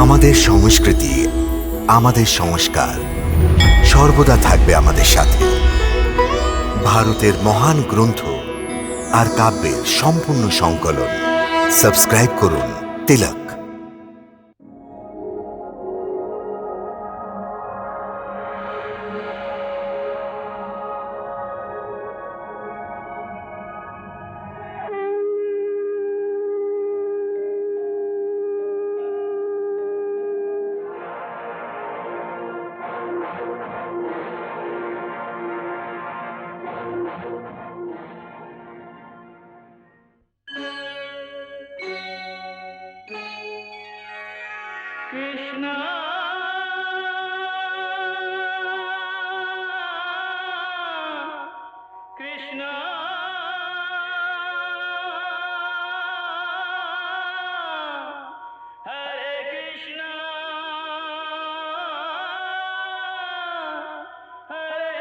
আমাদের সংস্কৃতি, আমাদের সংস্কার সর্বদা থাকবে আমাদের সাথে। ভারতের মহান গ্রন্থ আর কাব্যের সম্পূর্ণ সংকলন। সাবস্ক্রাইব করুন তিলক। Krishna Krishna Hare Krishna Hare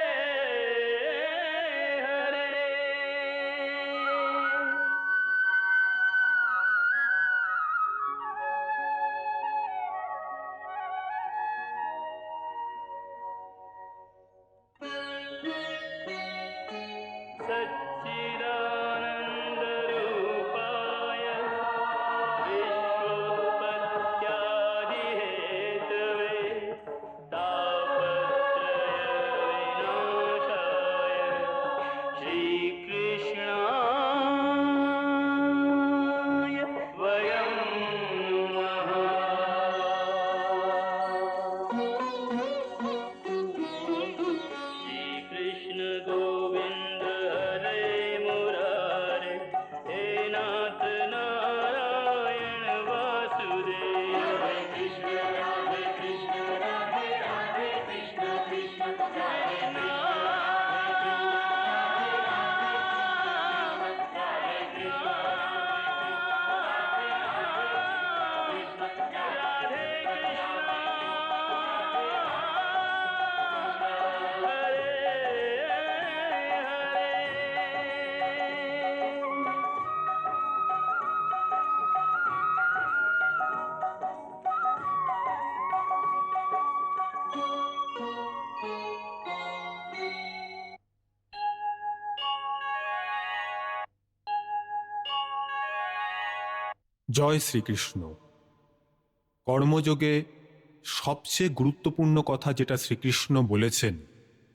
Satchidananda Rupaya Vishwapatyadi Hetave Tapatraya Vinashaya Shri Krishnaya Vayam Shri Krishna Govinda Hare Murare He Nath Narayana Vasudeva Hare Krishna Radhe Krishna Radhe Radhe Krishna Krishna Hare জয় শ্রীকৃষ্ণ। কর্মযোগে সবচেয়ে গুরুত্বপূর্ণ কথা যেটা শ্রীকৃষ্ণ বলেছেন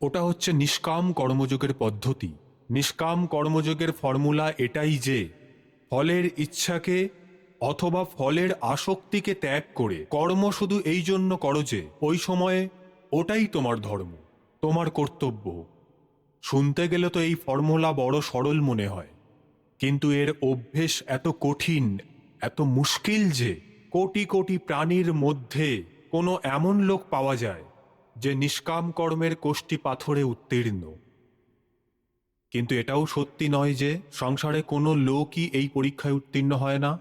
ওটা হচ্ছে নিষ্কাম কর্মযোগের পদ্ধতি। নিষ্কাম কর্মযোগের ফর্মুলা এটাই যে ফলের ইচ্ছাকে অথবা ফলের আসক্তিকে ত্যাগ করে কর্ম শুধু এই জন্য করো যে ওই সময়ে ওটাই তোমার ধর্ম, তোমার কর্তব্য। শুনতে গেলে তো এই ফর্মুলা বড় সরল মনে হয়, কিন্তু এর অভ্যেস এত কঠিন, এত মুশকিল যে কোটি কোটি প্রাণীর মধ্যে কোনো এমন লোক পাওয়া যায় যে নিষ্কাম কর্মের কোষ্ঠী পাথরে উত্তীর্ণ। কিন্তু এটাও সত্যি নয় যে সংসারে কোনো লোকই এই পরীক্ষায় উত্তীর্ণ হয় না।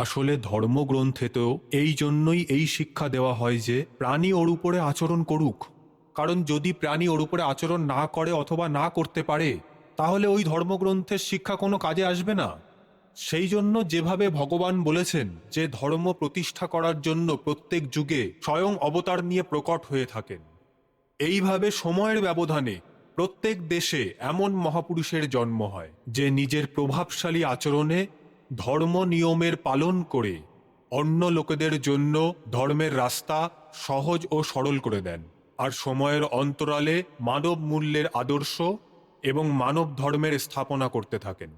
আসলে ধর্মগ্রন্থেতেও এই জন্যই এই শিক্ষা দেওয়া হয় যে প্রাণী ওর উপরে আচরণ করুক, কারণ যদি প্রাণী ওর উপরে আচরণ না করে অথবা না করতে পারে তাহলে ওই ধর্মগ্রন্থের শিক্ষা কোনো কাজে আসবে না। সেই জন্য যেভাবে ভগবান বলেছেন যে ধর্ম প্রতিষ্ঠা করার জন্য প্রত্যেক যুগে স্বয়ং অবতার নিয়ে প্রকট হয়ে থাকেন, এইভাবে সময়ের ব্যবধানে প্রত্যেক দেশে এমন মহাপুরুষের জন্ম হয় যে নিজের প্রভাবশালী আচরণে ধর্ম নিয়মের পালন করে অন্য লোকেদের জন্য ধর্মের রাস্তা সহজ ও সরল করে দেন, আর সময়ের অন্তরালে মানব মূল্যের আদর্শ এবং মানব ধর্মের স্থাপনা করতে থাকেন।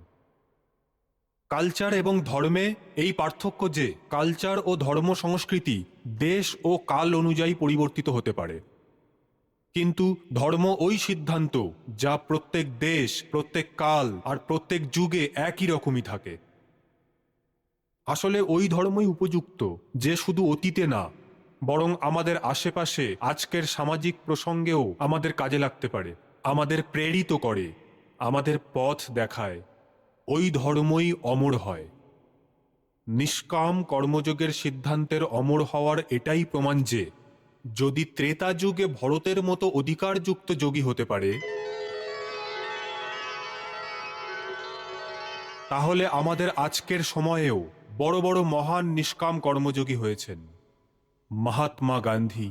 কালচার এবং ধর্মে এই পার্থক্য যে কালচার ও ধর্ম সংস্কৃতি দেশ ও কাল অনুযায়ী পরিবর্তিত হতে পারে, কিন্তু ধর্ম ওই সিদ্ধান্ত যা প্রত্যেক দেশ, প্রত্যেক কাল আর প্রত্যেক যুগে একই রকমই থাকে। আসলে ওই ধর্মই উপযুক্ত যে শুধু অতীতে না, বরং আমাদের আশেপাশে আজকের সামাজিক প্রসঙ্গেও আমাদের কাজে লাগতে পারে, আমাদের প্রেরিত করে, আমাদের পথ দেখায়। ওই ধর্মই অমর হয়। নিষ্কাম কর্মযোগের সিদ্ধান্তের অমর হওয়ার এটাই প্রমাণ যে যদি ত্রেতা যুগে ভরতের মতো অধিকারযুক্ত যোগী হতে পারে, তাহলে আমাদের আজকের সময়েও বড় বড় মহান নিষ্কাম কর্মযোগী হয়েছেন। মহাত্মা গান্ধী,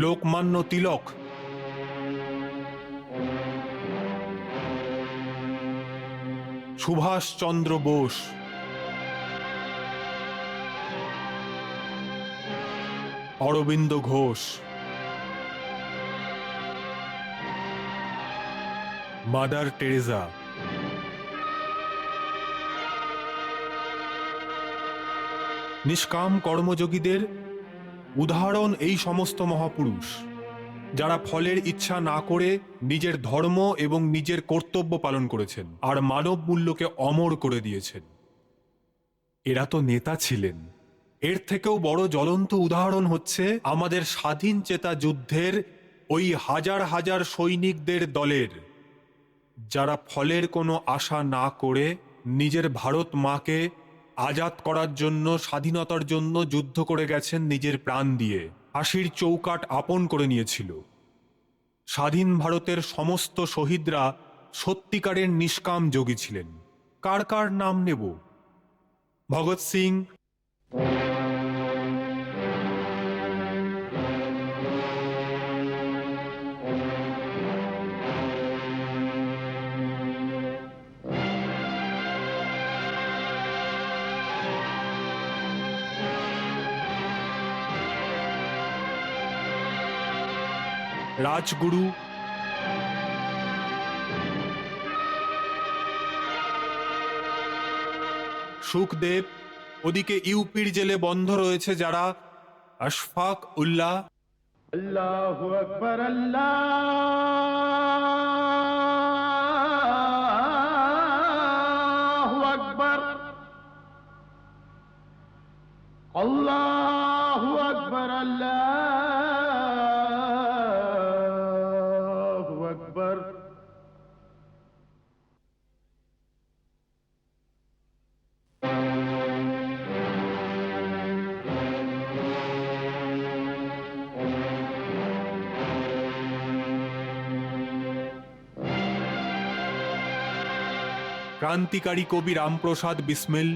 লোকমান্য তিলক, সুভাষচন্দ্র বোস, অরবিন্দ ঘোষ, মাদার টেরেসা, নিষ্কাম কর্মযোগীদের উদাহরণ এই সমস্ত মহাপুরুষ, যারা ফলের ইচ্ছা না করে নিজের ধর্ম এবং নিজের কর্তব্য পালন করেছেন আর মানব মূল্যকে অমর করে দিয়েছেন। এরা তো নেতা ছিলেন। এর থেকেও বড় জ্বলন্ত উদাহরণ হচ্ছে আমাদের স্বাধীন চেতা যুদ্ধের ওই হাজার হাজার সৈনিকদের দলের, যারা ফলের কোনো আশা না করে নিজের ভারত মাকে আজাদ করার জন্য, স্বাধীনতার জন্য যুদ্ধ করে গেছেন নিজের প্রাণ দিয়ে, ফাঁসির চৌকাঠ আপন করে নিয়েছিল। স্বাধীন ভারতের সমস্ত শহীদরা সত্যিকারের নিষ্কাম যোগী ছিলেন। কার কার নাম নেব? ভগৎ সিং, রাজগুরু, সুখদেব, ওদিকে ইউপির জেলে বন্ধ রয়েছে যারা, আশফাক উল্লাহ, अल्लाहु अकबर अल्लाहु अकबर अल्लाहु अकबर अल्लाहु अकबर। ক্রান্তিকারী কবি রামপ্রসাদ বিসমিল,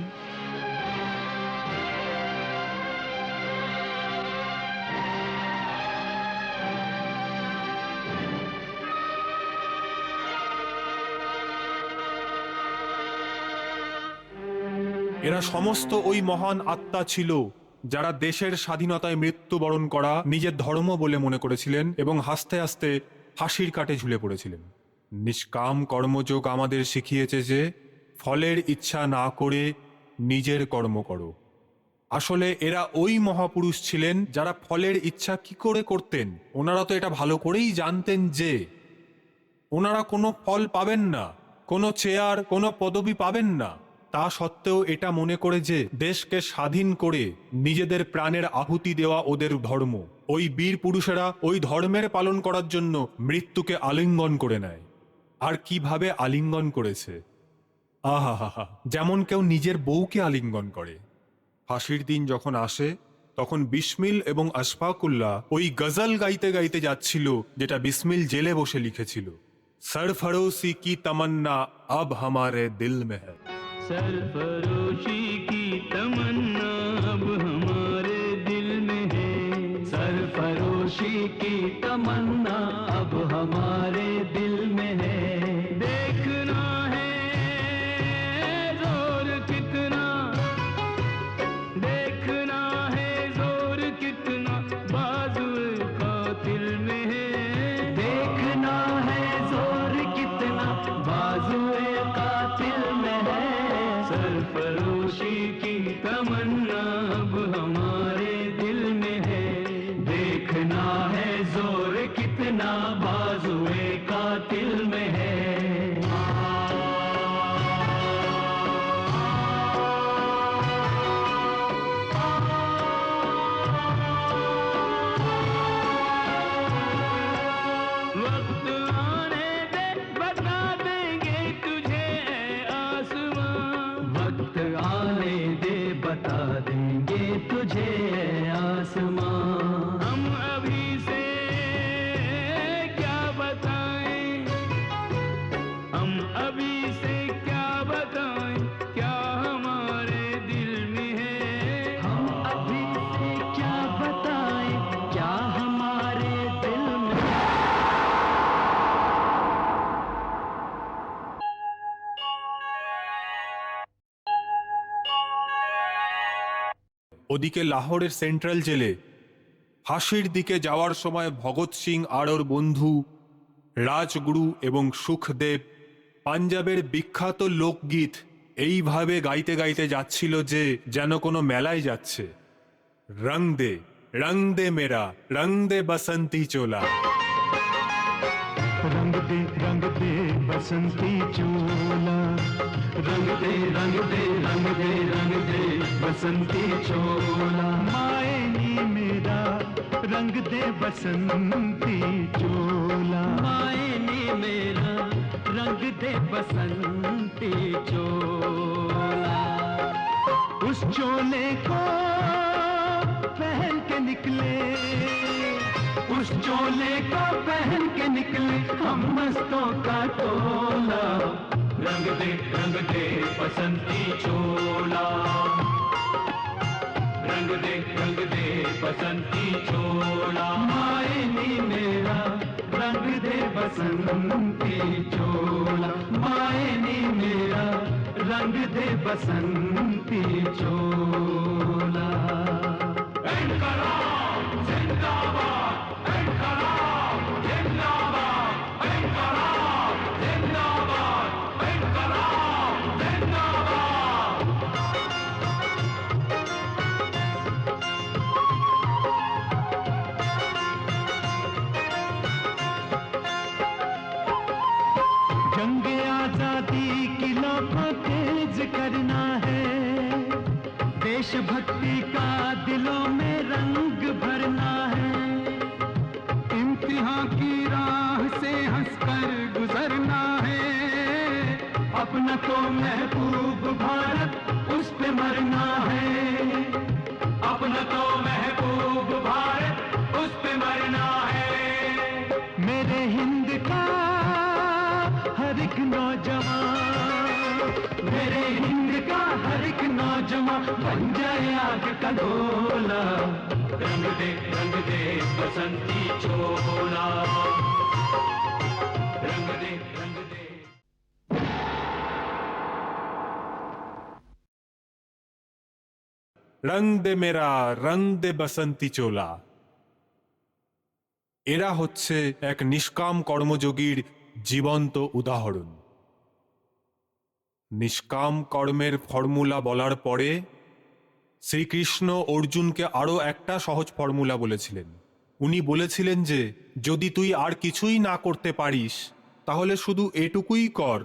এরা সমস্ত ওই মহান আত্মা ছিল যারা দেশের স্বাধীনতায় মৃত্যুবরণ করা নিজের ধর্ম বলে মনে করেছিলেন এবং হাসতে হাসতে ফাঁসির কাটে ঝুলে পড়েছিলেন। নিষ্কাম কর্মযোগ আমাদের শিখিয়েছে যে ফলের ইচ্ছা না করে নিজের কর্ম করো। আসলে এরা ওই মহাপুরুষ ছিলেন যারা ফলের ইচ্ছা কি করে করতেন। ওনারা তো এটা ভালো করেই জানতেন যে ওনারা কোনো ফল পাবেন না, কোনো চেয়ার, কোনো পদবি পাবেন না। তা সত্ত্বেও এটা মনে করে যে দেশকে স্বাধীন করে নিজেদের প্রাণের আহুতি দেওয়া ওদের ধর্ম। ওই বীর পুরুষেরা ওই ধর্মের পালন করার জন্য মৃত্যুকে আলিঙ্গন করে নেয়। আর কিভাবে আলিঙ্গন করেছে! আহা হা হা, যেমন কেউ নিজের বউকে আলিঙ্গন করে। ফাঁসির দিন যখন আসে তখন বিসমিল এবং আশফাকুল্লাহ ওই গজল গাইতে গাইতে যাচ্ছিল যেটা বিসমিল জেলে বসে লিখেছিল। सरफरोशी की तमन्ना अब हमारे दिल में है, सरफरोशी की तमन्ना अब हमारे दिल में है, सरफरोशी की तमन्ना अब हमारे दिल में है। देखना है जोर कितना, देखना है जोर कितना बाजुए कातिल में है, देखना है जोर कितना बाजुए कातिल में है। सरफरोशी की तमन्ना अब हमारे दिल में है, देखना है जोर कितना बाजुए कातिल में है। वक्त आने दे बता देंगे तुझे आसमां, वक्त आने दे बता देंगे तुझे ওদিকে লাহোরের সেন্ট্রাল জেলে ফাঁসির দিকে যাওয়ার সময় ভগৎ সিং আর ওর বন্ধু রাজগুরু এবং সুখদেব পাঞ্জাবের বিখ্যাত লোকগীত এইভাবে গাইতে গাইতে যাচ্ছিল যে যেন কোনো মেলায় যাচ্ছে। রং দে মেরা রং দে বসন্তি চোলা। रंग दे बसंती चोला, रंग दे रंग दे रंग दे रंग दे बसंती चोला, मायनी मेरा रंग दे बसंती चोला, मायनी मेरा रंग दे बसंती चोला। उस चोले को पहन के निकले, उस चोले को पहन के निकले हम मस्तों का टोला, रंग दे बसंती चोला, रंग दे बसंती चोला, मायनी मेरा रंग दे बसंती चोला, मायनी मेरा रंग दे बसंती चोला। इनकलाब जिंदाबाद, इनकलाब जिंदाबाद, इनकलाब जिंदाबाद, इनकलाब जिंदाबाद। जंग आजादी की लौ को तेज करना है, देशभक्ति का दिलों में रंग भरना है, इम्तिहान की राह से हंसकर गुजरना है, अपना तो महबूब भारत उस पे मरना है, अपना तो महबूब भारत उस पे मरना है। मेरे हिंद का हर एक नौजवान, मेरे हिंद का हर एक नौजवान बन जाए आग का गोला, रंग दे बसंती चोला, रंग दे রং দে মেরা রং দে বসন্তি চোলা। এরা হচ্ছে এক নিষ্কাম কর্মযোগীর জীবন্ত উদাহরণ। নিষ্কাম কর্মের ফর্মুলা বলার পরে শ্রীকৃষ্ণ অর্জুনকে আরও একটা সহজ ফর্মুলা বলেছিলেন। উনি বলেছিলেন যে যদি তুই আর কিছুই না করতে পারিস তাহলে শুধু এটুকুই কর,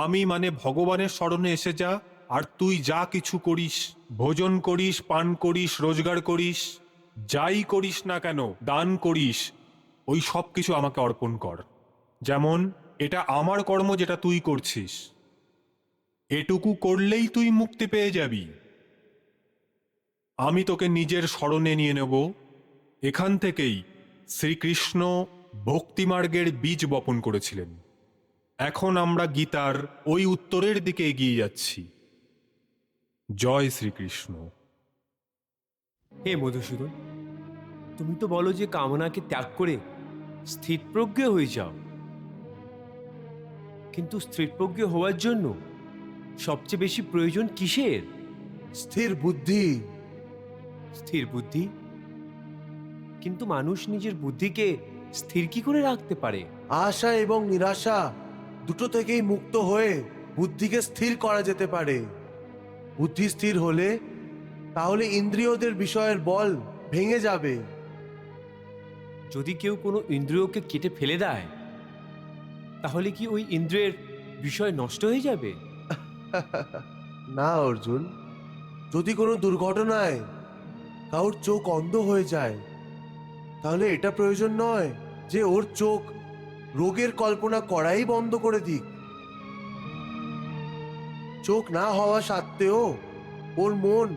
আমি মানে ভগবানের শরণে এসে যা, আর তুই যা কিছু করিস, ভোজন করিস, পান করিস, রোজগার করিস, যাই করিস না কেন, দান করিস, ওই সব কিছু আমাকে অর্পণ কর। যেমন এটা আমার কর্ম যেটা তুই করছিস, এটুকু করলেই তুই মুক্তি পেয়ে যাবি। আমি তোকে নিজের শরণে নিয়ে নেব। এখান থেকেই শ্রীকৃষ্ণ ভক্তিমার্গের বীজ বপন করেছিলেন। এখন আমরা গীতার ওই উত্তরের দিকে এগিয়ে যাচ্ছি। জয় শ্রীকৃষ্ণ। হে মধুসূদন, তুমি তো বলো যে কামনাকে ত্যাগ করে স্থিতপ্রজ্ঞ হয়ে যাও, কিন্তু স্থিতপ্রজ্ঞ হওয়ার জন্য সবচেয়ে বেশি প্রয়োজন কিসের? স্থির বুদ্ধি। স্থির বুদ্ধি? কিন্তু মানুষ নিজের বুদ্ধিকে স্থির কি করে রাখতে পারে? আশা এবং নিরাশা দুটো থেকেই মুক্ত হয়ে বুদ্ধিকে স্থির করা যেতে পারে। বুদ্ধি স্থির হলে তাহলে ইন্দ্রিয়দের বিষয়ের বল ভেঙে যাবে। যদি কেউ কোনো ইন্দ্রিয়কে কেটে ফেলে দেয় তাহলে কি ওই ইন্দ্রিয়ের বিষয় নষ্ট হয়ে যাবে? না অর্জুন, যদি কোনো দুর্ঘটনায় কারোর চোখ অন্ধ হয়ে যায় তাহলে এটা প্রয়োজন নয় যে ওর চোখ রোগের কল্পনা করাই বন্ধ করে দিক। চোখ না হওয়া সত্ত্বেও ওর মন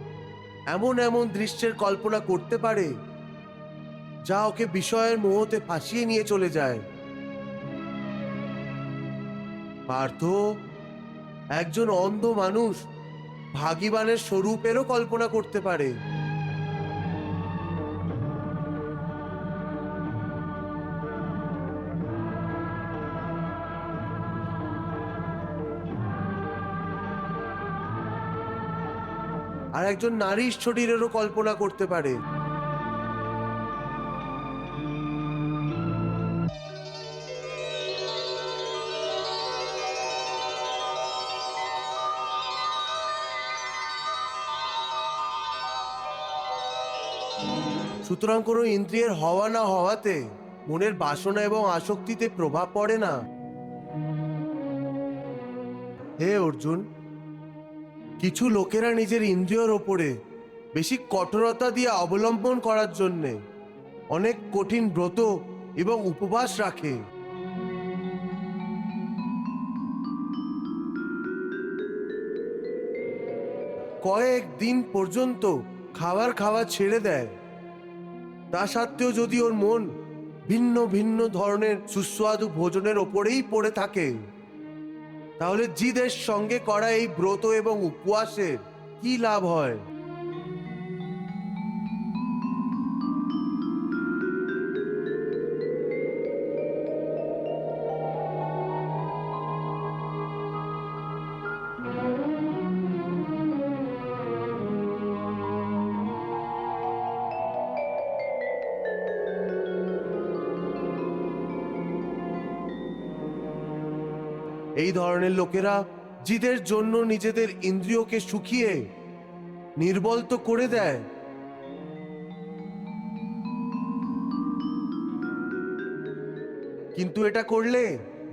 এমন এমন দৃশ্যের কল্পনা করতে পারে যা ওকে বিষয়ের মোহতে ফাঁসিয়ে নিয়ে চলে যায়। পার্থ, একজন অন্ধ মানুষ ভাগিবানের স্বরূপেরও কল্পনা করতে পারে। আর একজন নারীর শরীরেরও কল্পনা করতে পারে। সুতরাং কোনো ইন্দ্রিয়ের হওয়া না হওয়াতে মনের বাসনা এবং আসক্তিতে প্রভাব পড়ে না। হে অর্জুন, কিছু লোকেরা নিজের ইন্দ্রিয়র ওপরে বেশি কঠোরতা দিয়ে অবলম্বন করার জন্যে অনেক কঠিন ব্রত এবং উপবাস রাখে। কয়েক দিন পর্যন্ত খাওয়া ছেড়ে দেয়। তা সত্ত্বেও যদি ওর মন ভিন্ন ভিন্ন ধরনের সুস্বাদু ভোজনের ওপরেই পড়ে থাকে, তাহলে জিদের সঙ্গে করা এই ব্রত এবং উপবাসের কি লাভ হয়? এই ধরনের লোকেরা জিদের জন্য নিজেদের ইন্দ্রিয়কে শুকিয়ে নির্বল তো করে দেয়, কিন্তু এটা করলে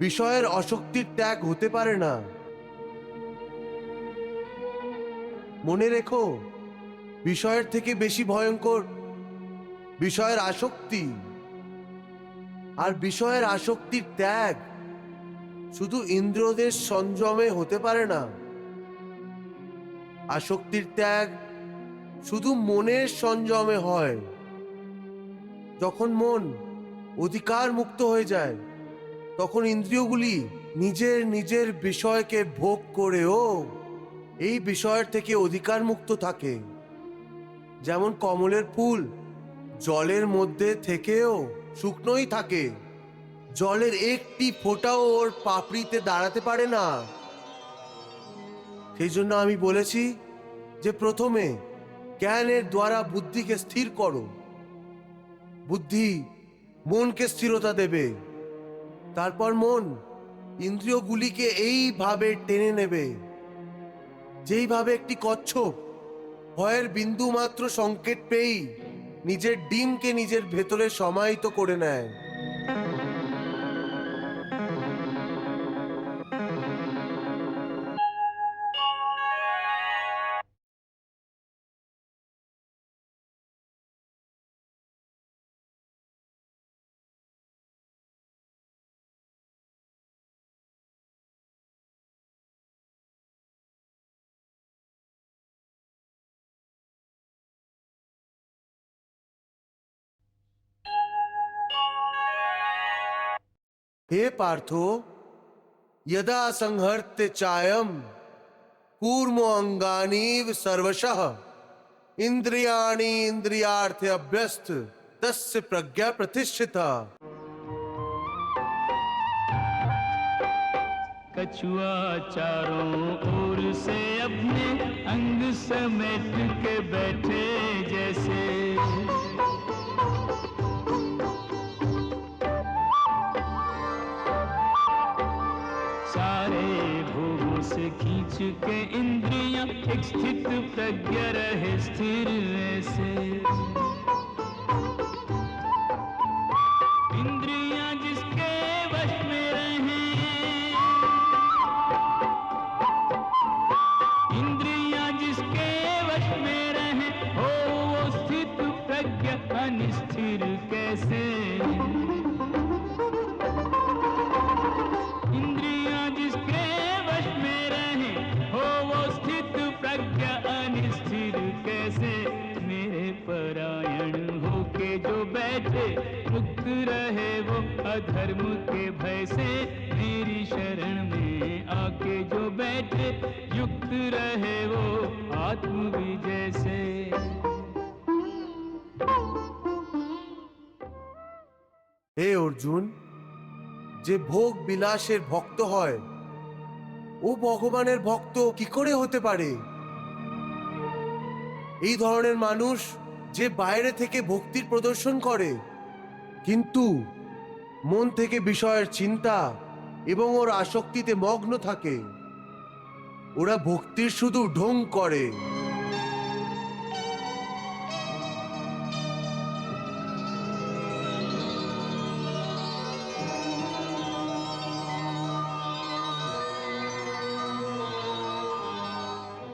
বিষয়ের আসক্তির ত্যাগ হতে পারে না। মনে রেখো, বিষয়ের থেকে বেশি ভয়ঙ্কর বিষয়ের আসক্তি, আর বিষয়ের আসক্তির ত্যাগ শুধু ইন্দ্রিয়দের সংযমে হতে পারে না। আসক্তির ত্যাগ শুধু মনের সংযমে হয়। যখন মন অধিকার মুক্ত হয়ে যায়, তখন ইন্দ্রিয়গুলি নিজের নিজের বিষয়কে ভোগ করেও এই বিষয়ের থেকে অধিকার মুক্ত থাকে। যেমন কমলের ফুল জলের মধ্যে থেকেও শুকনোই থাকে, জলের একটি ফোঁটাও ওর পাপড়িতে দাঁড়াতে পারে না। সেই জন্য আমি বলেছি যে প্রথমে জ্ঞানের দ্বারা বুদ্ধিকে স্থির করো। বুদ্ধি মনকে স্থিরতা দেবে, তারপর মন ইন্দ্রিয়গুলিকে এইভাবে টেনে নেবে, যেইভাবে একটি কচ্ছপ ভয়ের বিন্দু মাত্র সংকেত পেয়েই নিজের ডিমকে নিজের ভেতরে সমাহিত করে নেয়। हे पार्थो, यदा संहर्ते चायम कूर्मो अंगानीव सर्वशः इंद्रियाणि इंद्रियार्थे अभ्यस्त तस्य प्रज्ञा प्रतिष्ठिता। कछुआ चारों ओर से अपने अंग समेट के बैठे जैसे, सारे भोगों से खींच के इंद्रियां एक स्थित प्रज्ञा रहे स्थिर ऐसे। इंद्रियां जिसके वश में रहें, इंद्रियां जिसके वश में रहें, हो वो स्थित प्रज्ञा अनिस्थिर कैसे। इंद्रियां जिसके वश में रहें, हो वो स्थित प्रज्ञा अनिस्थिर कैसे। मेरे परायण होके जो बैठे मुक्त रहे वो अधर्म के भय से। मेरी शरण में आके जो बैठे युक्त रहे वो आत्म विजय से। হে অর্জুন, যে ভোগ বিলাসের ভক্ত হয় ও ভগবানের ভক্ত কি করে হতে পারে? এই ধরনের মানুষ যে বাইরে থেকে ভক্তির প্রদর্শন করে কিন্তু মন থেকে বিষয়ের চিন্তা এবং ওর আসক্তিতে মগ্ন থাকে, ওরা ভক্তির শুধু ঢং করে।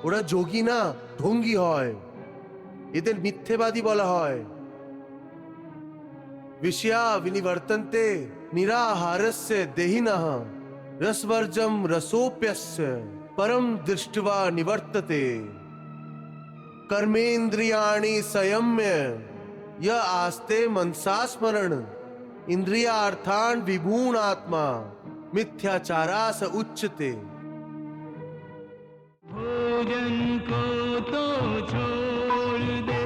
ওরা যোগী না, ঢঙ্গী হয়। এদের মিথ্যেবাদী বলা হয়। विषया विनिवर्तन्ते निराहारस्य देहिनः रसवर्जं रसोप्यस्य परम दृष्ट्वा निवर्तते कर्मेन्द्रियाणि संयम्य य आस्ते मनसा स्मरण इंद्रियार्थान् विभूण आत्मा मिथ्याचारा स उच्यते। भोजन को तो छोड़ दे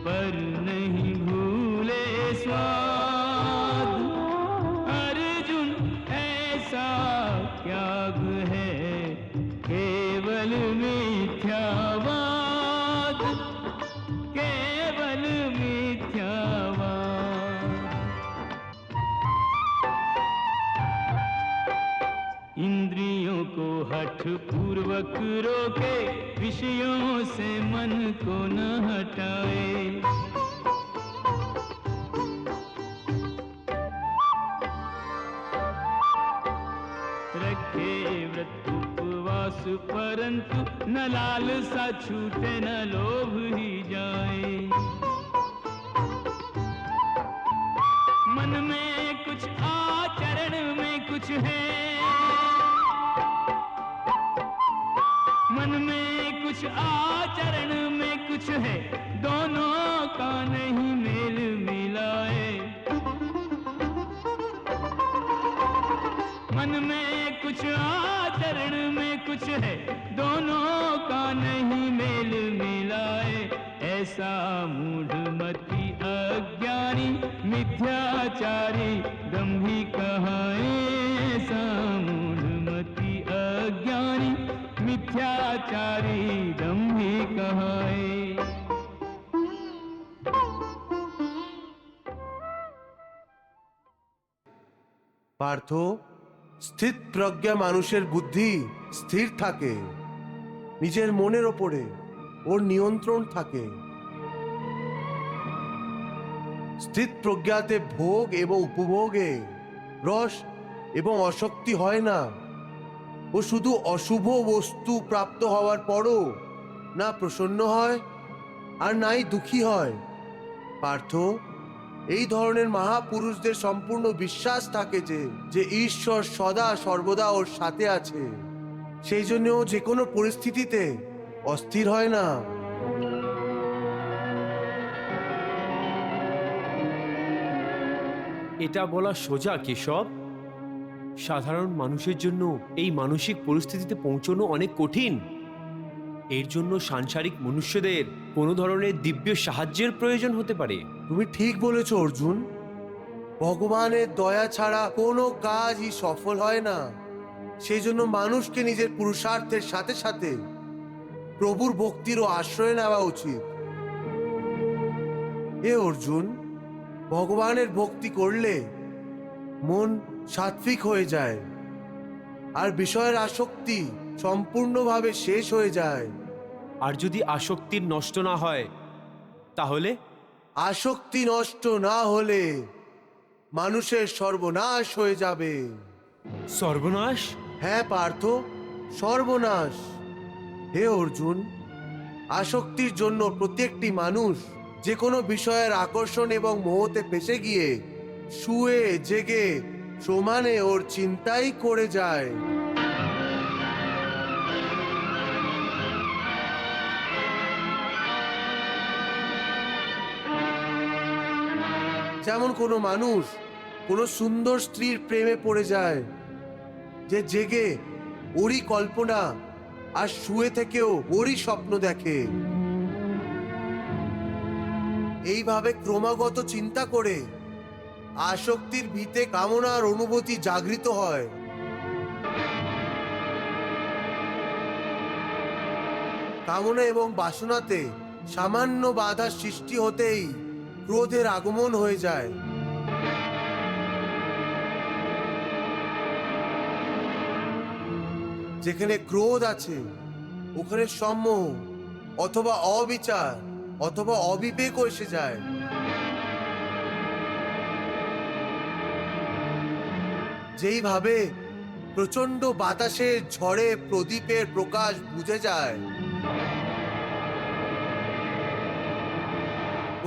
पर नहीं भूले स्वाद। अर्जुन ऐसा त्याग है केवल मिथ्यावाद, केवल मिथ्यावाद। इंद्रियों को हठ पूर्वक रोके, विषयों से मन को न हटाए। रखे व्रत उपवास परंतु न लालसा छूटे न लोभ ही जाए। मन में कुछ आचरण में कुछ है, मन में कुछ आचरण में कुछ है, दोनों का नहीं मेल मिलाए। मन में कुछ आचरण में कुछ है, दोनों का नहीं मेल मिलाए। ऐसा मूढ़मति अज्ञानी मिथ्याचारी दंभी कहाए। ऐसा मूढ़मति अज्ञानी मिथ्याचारी दंभी कहाए। পার্থ, স্থিত প্রজ্ঞা মানুষের বুদ্ধি স্থির থাকে, নিজের মনের ওপরে ওর নিয়ন্ত্রণ থাকে। স্থিত প্রজ্ঞাতে ভোগ এবং উপভোগে রস এবং আসক্তি হয় না। ও শুধু অশুভ বস্তু প্রাপ্ত হওয়ার পরও না প্রসন্ন হয় আর নাই দুঃখী হয়। পার্থ, এই ধরনের মহাপুরুষদের সম্পূর্ণ বিশ্বাস থাকে যে ঈশ্বর সদা সর্বদা ওর সাথে আছে। সেই জন্য ও যে কোনো পরিস্থিতিতে অস্থির হয় না। এটা বলা সোজা কেশব। সাধারণ মানুষের জন্য এই মানসিক পরিস্থিতিতে পৌঁছানো অনেক কঠিন। এর জন্য সাংসারিক মনুষ্যদের কোনো ধরনের দিব্য সাহায্যের প্রয়োজন হতে পারে। তুমি ঠিক বলেছ অর্জুন। ভগবানের দয়া ছাড়া কোনো কাজই সফল হয় না। সেই জন্য মানুষকে নিজের পুরুষার্থের সাথে সাথে প্রভুর ভক্তিরও আশ্রয় নেওয়া উচিত। হে অর্জুন, ভগবানের ভক্তি করলে মন সাত্বিক হয়ে যায় আর বিষয়ের আসক্তি সম্পূর্ণভাবে শেষ হয়ে যায়। আর যদি আসক্তির নষ্ট না হয় তাহলে? আসক্তি নষ্ট না হলে মানুষের সর্বনাশ হয়ে যাবে। সর্বনাশ? হ্যাঁ পার্থ, সর্বনাশ। হে অর্জুন, আসক্তির জন্য প্রত্যেকটি মানুষ যে কোনো বিষয়ের আকর্ষণ এবং মোহতে ফেসে গিয়ে শুয়ে জেগে সমানে ওর চিন্তাই করে যায়। যেমন কোনো মানুষ কোনো সুন্দর স্ত্রীর প্রেমে পড়ে যায়, যে জেগে ওরই কল্পনা আর শুয়ে থেকেও ওরই স্বপ্ন দেখে। এইভাবে ক্রমাগত চিন্তা করে আসক্তির ভিতে কামনার অনুভূতি জাগৃত হয়। কামনা এবং বাসনাতে সামান্য বাধার সৃষ্টি হতেই ক্রোধের আগমন হয়ে যায়। যেখানে ক্রোধ আছে ওখানে সম্মোহ অথবা অবিচার অথবা অবিবেকও এসে যায়। যেইভাবে প্রচন্ড বাতাসের ঝড়ে প্রদীপের প্রকাশ বুঝে যায়,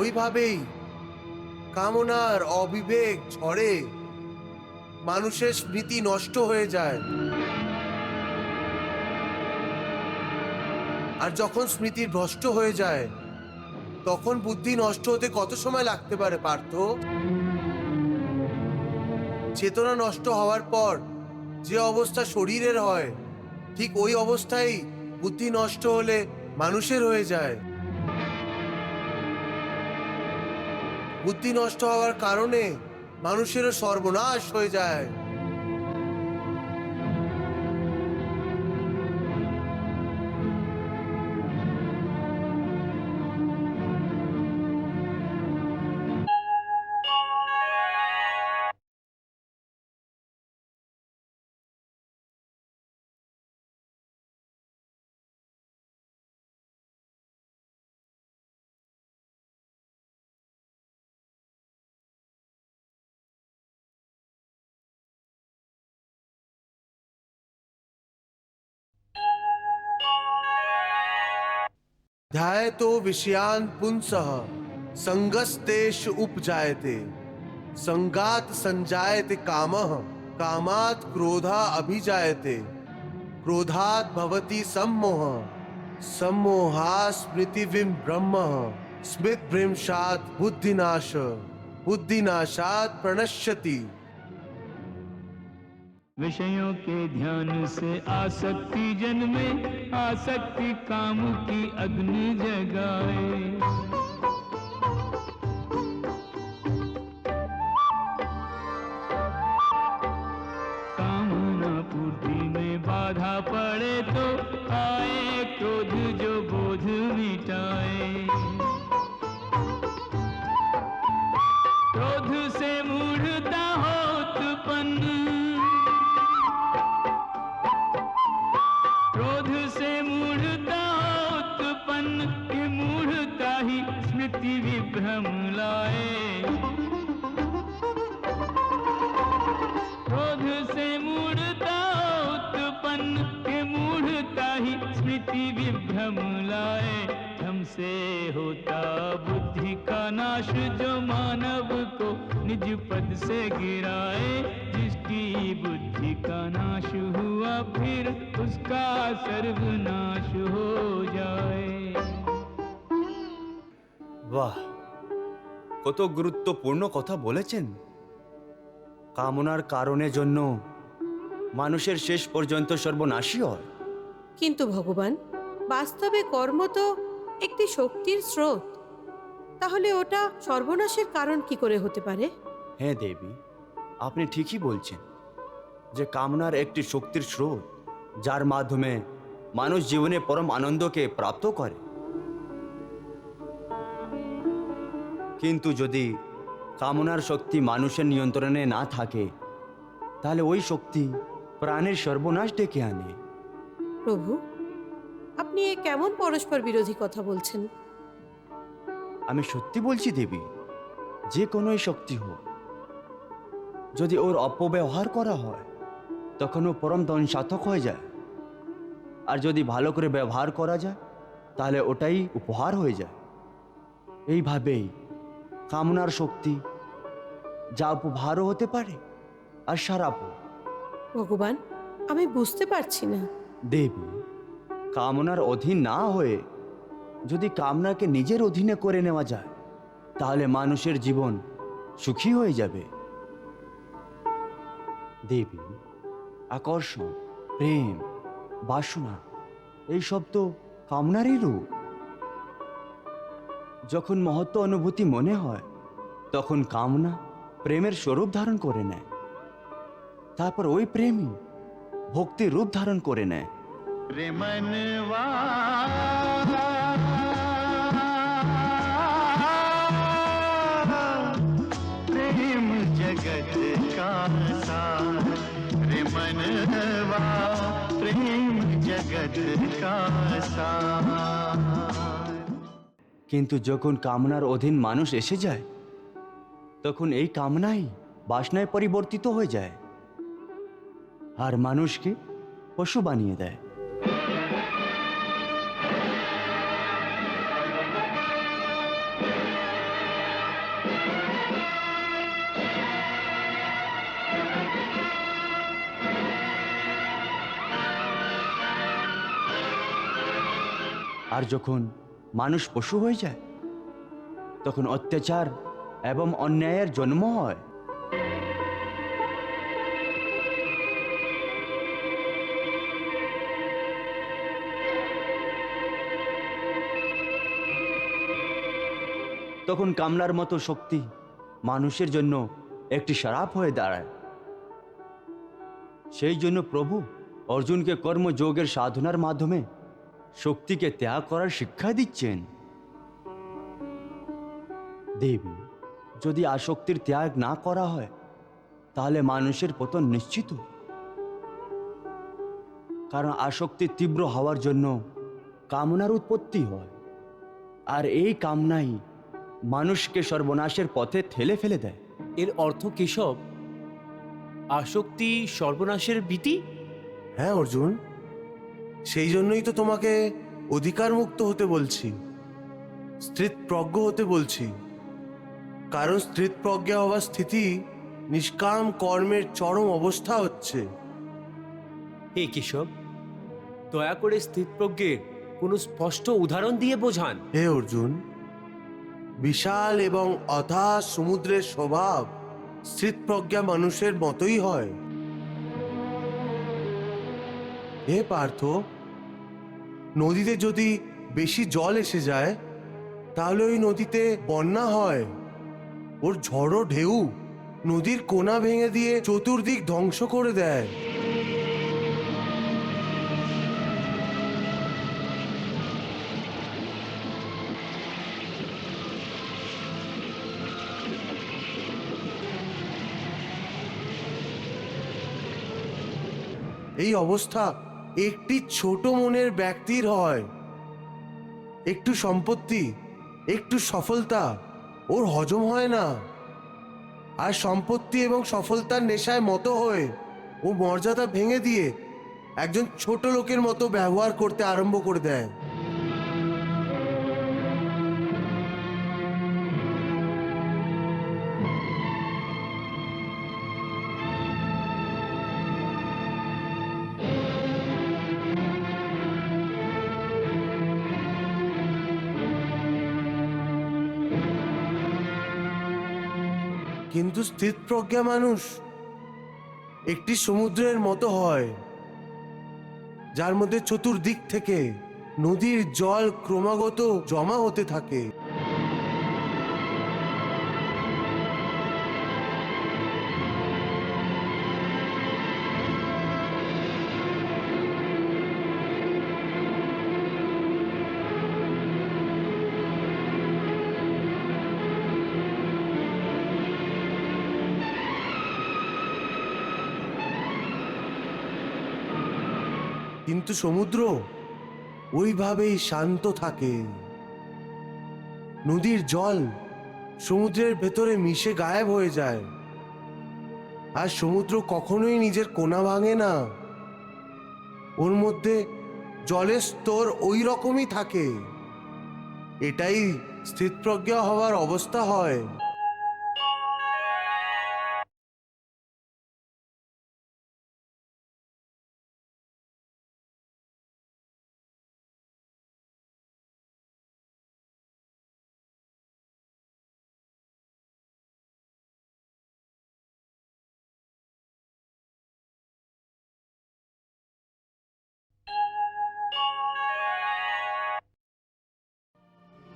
ওইভাবেই কামনার অবিবেক ঝড়ে মানুষের স্মৃতি নষ্ট হয়ে যায়। আর যখন স্মৃতি ভ্রষ্ট হয়ে যায় তখন বুদ্ধি নষ্ট হতে কত সময় লাগতে পারে পার্থ? চেতনা নষ্ট হওয়ার পর যে অবস্থা শরীরের হয় ঠিক ওই অবস্থায় বুদ্ধি নষ্ট হলে মানুষের হয়ে যায়। বুদ্ধি নষ্ট হওয়ার কারণে মানুষেরও সর্বনাশ হয়ে যায়। ध्यायतो विषयान् पुंसः संगस्तेष उपजायते संगात संजायते कामः कामात् क्रोधा अभिजायते क्रोधात् भवति सम्मोहः सम्मोहात् स्मृतिविभ्रमः स्मृतिभ्रंशात् बुद्धिनाश बुद्धिनाशात् प्रणश्यति। विषयों के ध्यान से आसक्ति जन्मे, आसक्ति काम की अग्नि जगाए। कामना पूर्ति में बाधा पड़े तो आए क्रोध जो बोझ मिटाए। क्रोध से मूढ़ता हो उत्पन्न, क्रोध से मूढ़ता उत्पन्न, ये मूढ़ता ही स्मृति विभ्रम लाए। क्रोध से मूढ़ता उत्पन्न, ये मूढ़ता ही स्मृति विभ्रम लाए। हमसे होता बुद्धि का नाश जो मानव को निज पद से गिराए। जिसकी बुद्धि का नाश हुआ फिर उसका सर्वनाश हो जाए। বাহ, কত গুরুত্বপূর্ণ কথা বলেছেন। কামনার কারণে জন্য মানুষের শেষ পর্যন্ত সর্বনাশী হয়। কিন্তু ভগবান, বাস্তবে কর্ম তো একটি শক্তির স্রোত, তাহলে ওটা সর্বনাশের কারণ কি করে হতে পারে? হ্যাঁ দেবী, আপনি ঠিকই বলছেন যে কামনার একটি শক্তির স্রোত, যার মাধ্যমে মানুষ জীবনে পরম আনন্দকে প্রাপ্ত করে। কিন্তু যদি কামনার শক্তি মানুষের নিয়ন্ত্রণে না থাকে তাহলে ওই শক্তি প্রাণের সর্বনাশ ডেকে আনে। প্রভু, আপনি এ কেমন পরস্পর বিরোধী কথা বলছেন? আমি সত্যি বলছি দেবী, যে কোনোই শক্তি হোক, যদি ওর অপব্যবহার করা হয় তখন ও পরম ধ্বংসাত্মক হয়ে যায়। আর যদি ভালো করে ব্যবহার করা যায় তাহলে ওটাই উপহার হয়ে যায়। এইভাবেই কামনার শক্তি যা উপহারও হতে পারে আর সারাপও। ভগবান, আমি বুঝতে পারছি না। দেবী, কামনার অধীন না হয়ে যদি কামনাকে নিজের অধীনে করে নেওয়া যায় তাহলে মানুষের জীবন সুখী হয়ে যাবে। দেবী, আকর্ষণ, প্রেম, বাসনা এইসব তো কামনারই রূপ। যখন মহত্ব অনুভূতি মনে হয় তখন কামনা প্রেমের স্বরূপ ধারণ করে নেয়। তারপর ওই প্রেমই ভক্তির রূপ ধারণ করে নেয়। रे मनवा जगत का सार। কিন্তু যখন কামনার অধীন মানুষ এসে যায় তখন এই কামনাই বাসনায় পরিবর্তিত হয়ে যায় আর মানুষকে পশু বানিয়ে দেয়। আর যখন মানুষ পশু হয়ে যায় তখন অত্যাচার এবং অন্যায়ের জন্ম হয়। তখন কামনার মতো শক্তি মানুষের জন্য একটি শারাপ হয়ে দাঁড়ায়। সেই জন্য প্রভু অর্জুনকে কর্মযোগের সাধনার মাধ্যমে শক্তিকে ত্যাগ করার শিক্ষা দিচ্ছেন। দেবী, যদি আসক্তির ত্যাগ না করা হয় তাহলে মানুষের পতন নিশ্চিত, কারণ আসক্তি তীব্র হওয়ার জন্য কামনার উৎপত্তি হয় আর এই কামনাই মানুষকে সর্বনাশের পথে ঠেলে ফেলে দেয়। এর অর্থ কেশব, আসক্তি সর্বনাশের ভীতি? হ্যাঁ অর্জুন, সেই জন্যই তো তোমাকে অধিকার মুক্ত হতে বলছি, স্থিতপ্রজ্ঞ হতে বলছি। কারণ স্থিতপ্রজ্ঞা হওয়ার স্থিতি নিষ্কাম কর্মের চরম অবস্থা হচ্ছে। হে কেশব, দয়া করে স্থিতপ্রজ্ঞের কোনো স্পষ্ট উদাহরণ দিয়ে বোঝান। হে অর্জুন, বিশাল এবং অথাহ সমুদ্রের স্বভাব স্থিতপ্রজ্ঞা মানুষের মতোই হয়। হে পার্থ, নদীতে যদি বেশি জল এসে যায় তাহলে ওই নদীতে বন্যা হয়। ওর ঝড়ো ঢেউ নদীর কোনা ভেঙে দিয়ে চতুর্দিক ধ্বংস করে দেয়। এই অবস্থা একটি ছোট মনের ব্যক্তির হয়। একটু সম্পত্তি, একটু সফলতা ওর হজম হয় না, আর সম্পত্তি এবং সফলতার নেশায় মতো হয়ে ও মর্যাদা ভেঙে দিয়ে একজন ছোট লোকের মতো ব্যবহার করতে আরম্ভ করে দেয়। কিন্তু স্থিতপ্রজ্ঞা মানুষ একটি সমুদ্রের মতো হয়, যার মধ্যে চতুর্দিক থেকে নদীর জল ক্রমাগত জমা হতে থাকে। কিন্তু সমুদ্র ওইভাবেই শান্ত থাকে। নদীর জল সমুদ্রের ভেতরে মিশে গায়েব হয়ে যায়, আর সমুদ্র কখনোই নিজের কোনা ভাঙে না। ওর মধ্যে জলের স্তর ওই রকমই থাকে। এটাই স্থিতপ্রজ্ঞা হওয়ার অবস্থা হয়।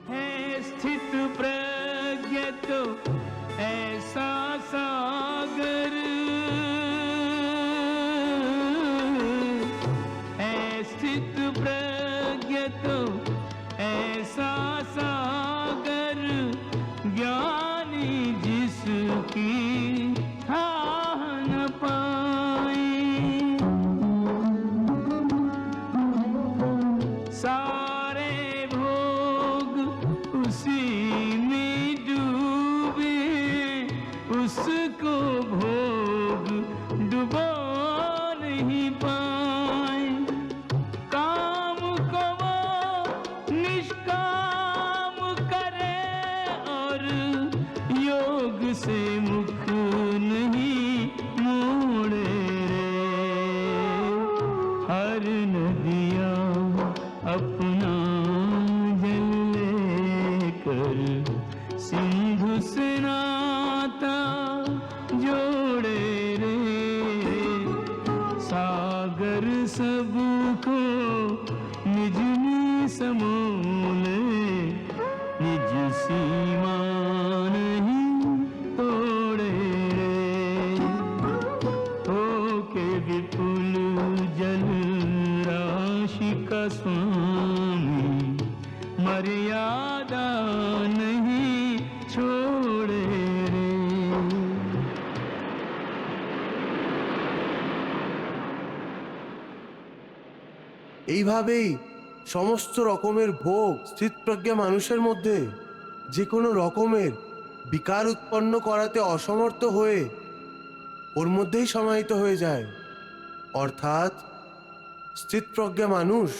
है स्थित प्रज्ञ तो ऐसा सागर, है स्थित प्रज्ञ तो ऐसा सागर, ज्ञानी जिसकी थाह न पाए। उसी में डूबे, उसको भोग डुबा नहीं पाए। काम को वो निष्काम करे और योग से मुख नहीं मोड़े रे। हर नदियाँ अपना जल लेकर सिंधु से नाता जोड़े रे। सागर सबको निज में समोले, निज सीमा नहीं तोड़े रे। होके विपुल जल राशि का स्वामी, मर्यादा नहीं छोड़े रे। এইভাবেই সমস্ত রকমের ভোগ স্থিতপ্রজ্ঞা মানুষের মধ্যে যে কোনো রকমের বিকার উৎপন্ন করাতে অসমর্থ হয়ে ওর মধ্যেই সমাহিত হয়ে যায়। অর্থাৎ স্থিতপ্রজ্ঞা মানুষ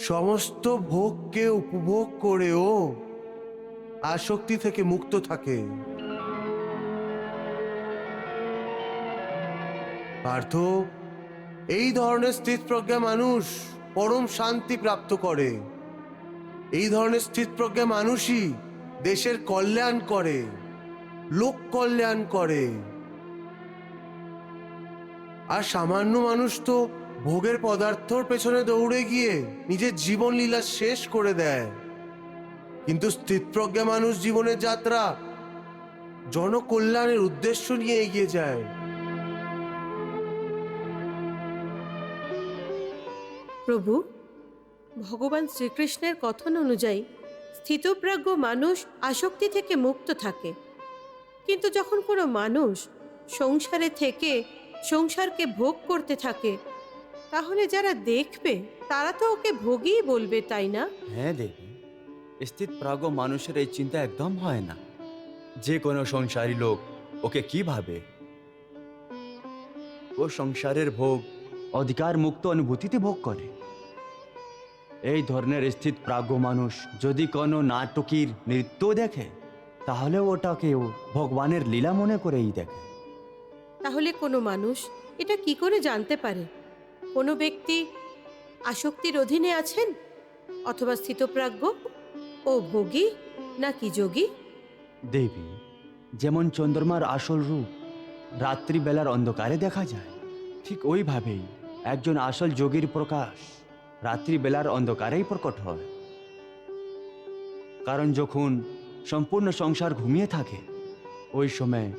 সমস্ত ভোগকে উপভোগ করেও আসক্তি থেকে মুক্ত থাকে। পার্থ, এই ধরনের স্থিতপ্রজ্ঞা মানুষ পরম শান্তি প্রাপ্ত করে। এই ধরনের স্থিতপ্রজ্ঞা মানুষই দেশের কল্যাণ করে, লোক কল্যাণ করে। আর সামান্য মানুষ তো ভোগের পদার্থর পেছনে দৌড়ে গিয়ে নিজের জীবন লীলা শেষ করে দেয়। কিন্তু স্থিতপ্রজ্ঞা মানুষ জীবনের যাত্রা জনকল্যাণের উদ্দেশ্য নিয়ে এগিয়ে যায়। প্রভু, ভগবান শ্রীকৃষ্ণের কথন অনুযায়ী স্থিতপ্রজ্ঞ মানুষ আসক্তি থেকে মুক্ত থাকে। কিন্তু যখন কোনো মানুষ সংসারে থেকে সংসারকে ভোগ করতে থাকে, তাহলে যারা দেখবে তারা তো ওকে ভোগী বলবে, তাই না? হ্যাঁ দেবী, স্থিত প্রাজ্ঞ মানুষের এই চিন্তা একদম হয় না। যে কোনো সংসারী লোক ওকে কি ভাবে? ও সংসারের ভোগ অধিকার মুক্ত অনুভূতিতে ভোগ করে। এই ধরনের স্থিত প্রাজ্ঞ মানুষ যদি কোনো নাটকীর নৃত্য দেখে, তাহলে ওটাকেও ভগবানের লীলা মনে করেই দেখে। তাহলে কোনো মানুষ এটা কি করে জানতে পারে কোনো ব্যক্তি আসক্তির অধীনে আছেন, অথবা স্থিতপ্রজ্ঞ ও ভোগী নাকি যোগী? দেবী, যেমন চন্দ্রমার আসল রূপ রাত্রিবেলার অন্ধকারে দেখা যায়, ঠিক ওইভাবেই একজন আসল যোগীর প্রকাশ রাত্রিবেলার অন্ধকারেই প্রকট হয়। কারণ যখন সম্পূর্ণ সংসার ঘুমিয়ে থাকে, ওই সময়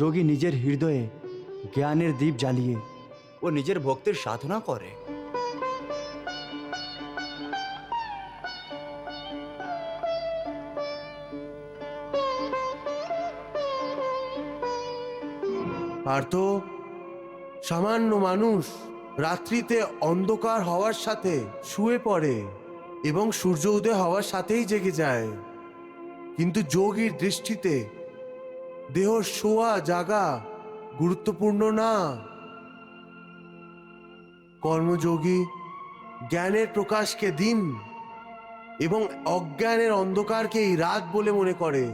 যোগী নিজের হৃদয়ে জ্ঞানের দীপ জ্বালিয়ে ও নিজের ভক্তির সাধনা করে। পার্থ, সামান্য মানুষ রাত্রিতে অন্ধকার হওয়ার সাথে শুয়ে পড়ে এবং সূর্য উদয় হওয়ার সাথেই জেগে যায়। কিন্তু যোগীর দৃষ্টিতে দেহ শোয়া জাগা গুরুত্বপূর্ণ না। কর্মযোগী জ্ঞানের প্রকাশকে দিন এবং অজ্ঞানের অন্ধকারকেই রাত বলে মনে করে।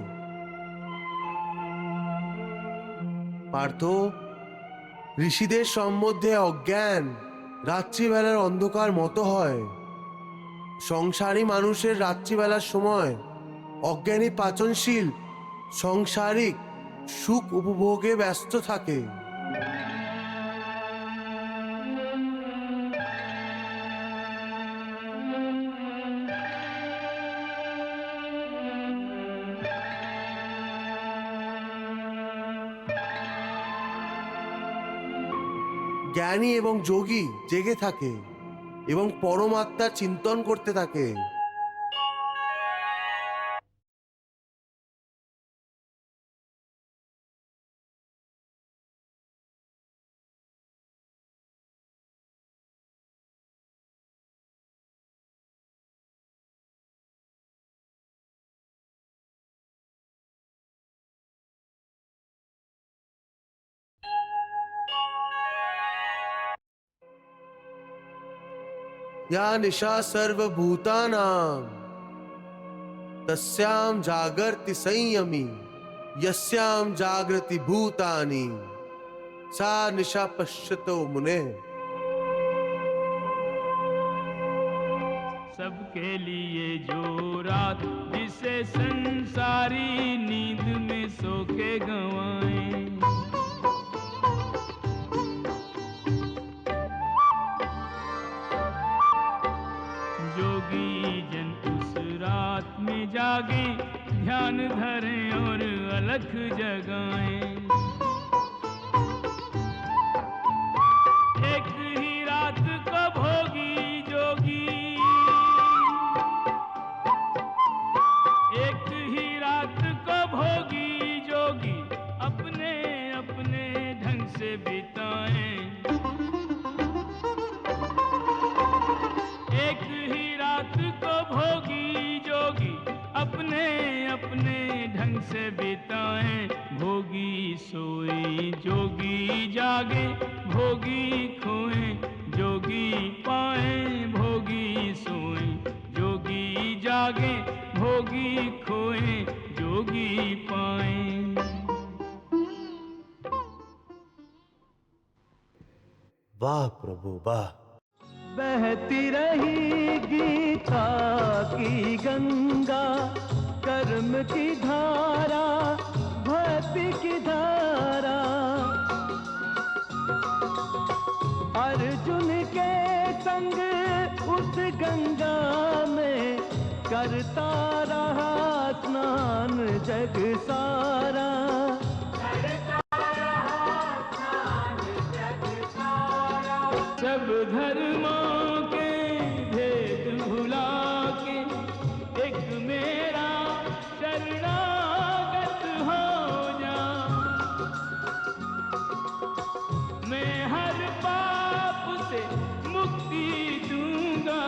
পার্থ, ঋষিদের সম্বন্ধে অজ্ঞান রাত্রিবেলার অন্ধকার মতো হয়। সংসারী মানুষের রাত্রিবেলার সময় অজ্ঞানী পাচনশীল সংসারিক সুখ উপভোগে ব্যস্ত থাকে। জ্ঞানী এবং যোগী জেগে থাকে এবং পরমাত্মার চিন্তন করতে থাকে। या निशा सर्वभूतानां तस्यां जागर्ति संयमी यस्यां जागृति भूतानि सा निशा पश्यतो मुने। सबके लिए जो रात जिसे संसारी नींद में सो के गंवाए, जोगी जन उस रात में जागे, ध्यान धरें और अलख जगाएं। एक ही रात को भोगी जोगी, एक ही रात को भोगी जोगी अपने अपने ढंग से बिताएं। एक ही रात को भोगी जोगी अपने अपने ढंग से बिताएं। भोगी सोए जोगी जागे, भोगी खोए जोगी पाए। भोगी सोए जोगी जागे, भोगी खोए जोगी पाए। वाह प्रभु वाह। बहती रही गीता की गंगा, कर्म की धारा भक्ति की धारा। अर्जुन के संग उस गंगा में करता रहा स्नान जग सारा। सब धर्मों के भेद भुला के एक मेरा शरणागत हो जा। मैं हर पाप से मुक्ति दूंगा,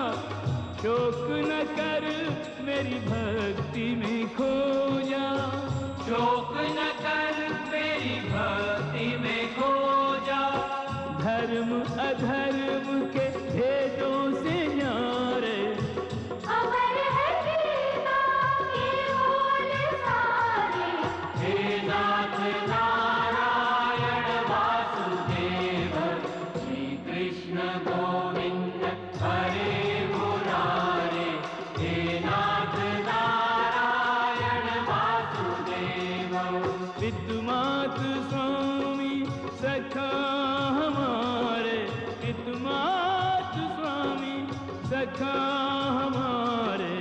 शोक न कर मेरी भक्ति में खो जा। शोक न कर मेरी भक्ति में खो जा। धर्म अधर्म के भेदों से न्यारे अमर है गीता के बोल सारे। हे नाथ नारायण वासुदेव, श्री कृष्ण गोविंद हरे मुरारे। हे नाथ नारायण वासुदेव, विद्युमात स्वामी सखा हमारे। विद्युमात स्वामी सखा हमारे।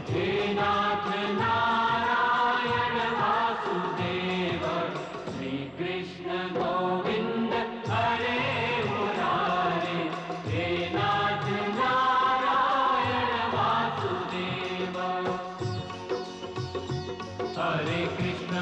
हे नाथ नारायण वासुदेव, श्री कृष्ण गोविंद हरे मुरारे। हे नाथ नारायण वासुदेव। हरे कृष्ण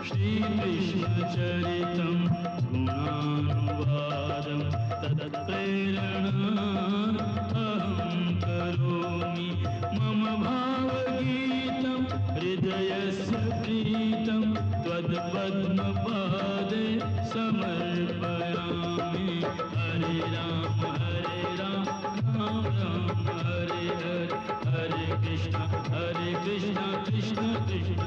कृष्ण कृष्ण चरितं गुणानुवादं तत्प्रेरणा अहं करोमि। मम भावगीतं हृदयस्य प्रीतं त्वत्पद्मपादे समर्पयामि। हरे राम राम राम हरे हरे। हरे कृष्ण कृष्ण कृष्ण